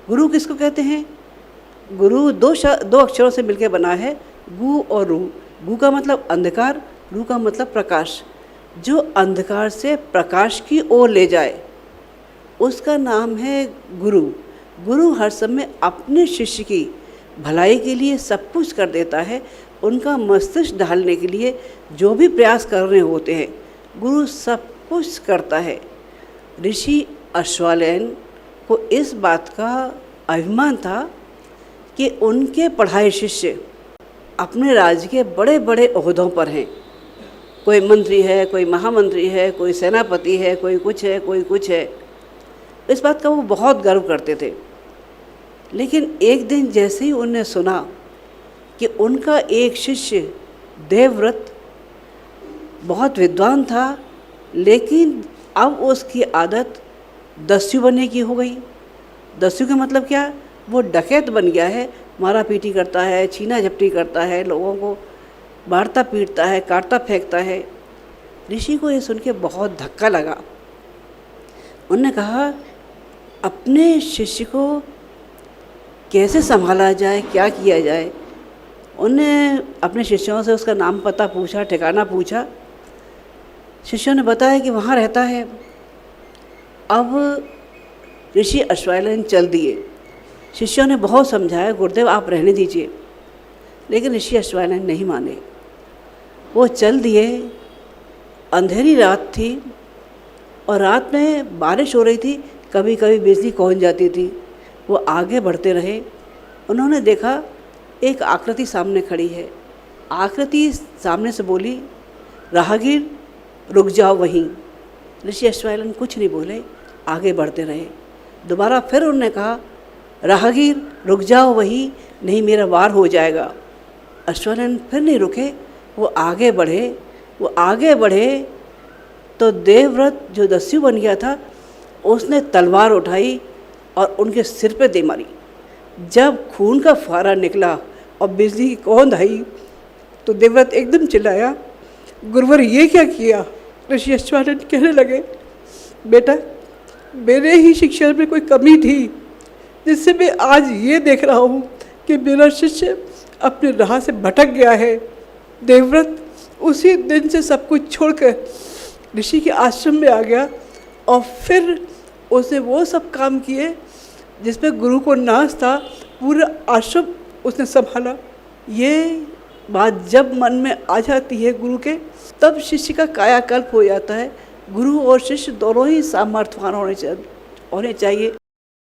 गुरु किसको कहते हैं? गुरु दो अक्षरों से मिलकर बना है, गु और रू। गु का मतलब अंधकार, रू का मतलब प्रकाश। जो अंधकार से प्रकाश की ओर ले जाए उसका नाम है गुरु। गुरु हर समय अपने शिष्य की भलाई के लिए सब कुछ कर देता है। उनका मस्तिष्क ढालने के लिए जो भी प्रयास कर रहे होते हैं, गुरु सब कुछ करता है। ऋषि अश्वलायन को इस बात का अभिमान था कि उनके पढ़ाए शिष्य अपने राज्य के बड़े बड़े ओहदों पर हैं। कोई मंत्री है, कोई महामंत्री है, कोई सेनापति है, कोई कुछ है, कोई कुछ है। इस बात का वो बहुत गर्व करते थे। लेकिन एक दिन जैसे ही उन्हें सुना कि उनका एक शिष्य देवव्रत बहुत विद्वान था, लेकिन अब उसकी आदत दस्यु बनने की हो गई। दस्यु का मतलब क्या? वो डकैत बन गया है, मारा पीटी करता है, छीना झपटी करता है, लोगों को मारता पीटता है, काटता फेंकता है। ऋषि को ये सुन के बहुत धक्का लगा। उन्होंने कहा अपने शिष्य को कैसे संभाला जाए, क्या किया जाए। उन्होंने अपने शिष्यों से उसका नाम पता पूछा, ठिकाना पूछा। शिष्यों ने बताया कि वहाँ रहता है। अब ऋषि अश्वलायन चल दिए। शिष्यों ने बहुत समझाया, गुरुदेव आप रहने दीजिए, लेकिन ऋषि अश्वलायन नहीं माने। वो चल दिए। अंधेरी रात थी और रात में बारिश हो रही थी, कभी कभी बिजली कौंध जाती थी। वो आगे बढ़ते रहे। उन्होंने देखा एक आकृति सामने खड़ी है। आकृति सामने से बोली, राहगीर रुक जाओ वहीं। ऋषि अश्वलायन कुछ नहीं बोले, आगे बढ़ते रहे। दोबारा फिर उन्होंने कहा, राहगीर रुक जाओ वहीं, नहीं मेरा वार हो जाएगा। अश्वलायन फिर नहीं रुके, वो आगे बढ़े। वो आगे बढ़े तो देवव्रत जो दस्यु बन गया था, उसने तलवार उठाई और उनके सिर पे दे मारी। जब खून का फुहारा निकला और बिजली की कौंध आई तो देवव्रत एकदम चिल्लाया, गुरुवर ये क्या किया? ऋषि अश्वलायन कहने लगे, बेटा मेरे ही शिक्षा में कोई कमी थी जिससे मैं आज ये देख रहा हूँ कि मेरा शिष्य अपने राह से भटक गया है। देवव्रत उसी दिन से सब कुछ छोड़कर ऋषि के आश्रम में आ गया और फिर उसने वो सब काम किए जिसमें गुरु को नाज था। पूरा आश्रम उसने संभाला। ये बात जब मन में आ जाती है गुरु के, तब शिष्य का कायाकल्प हो जाता है। गुरु और शिष्य दोनों ही सामर्थ्यवान होने चाहिए।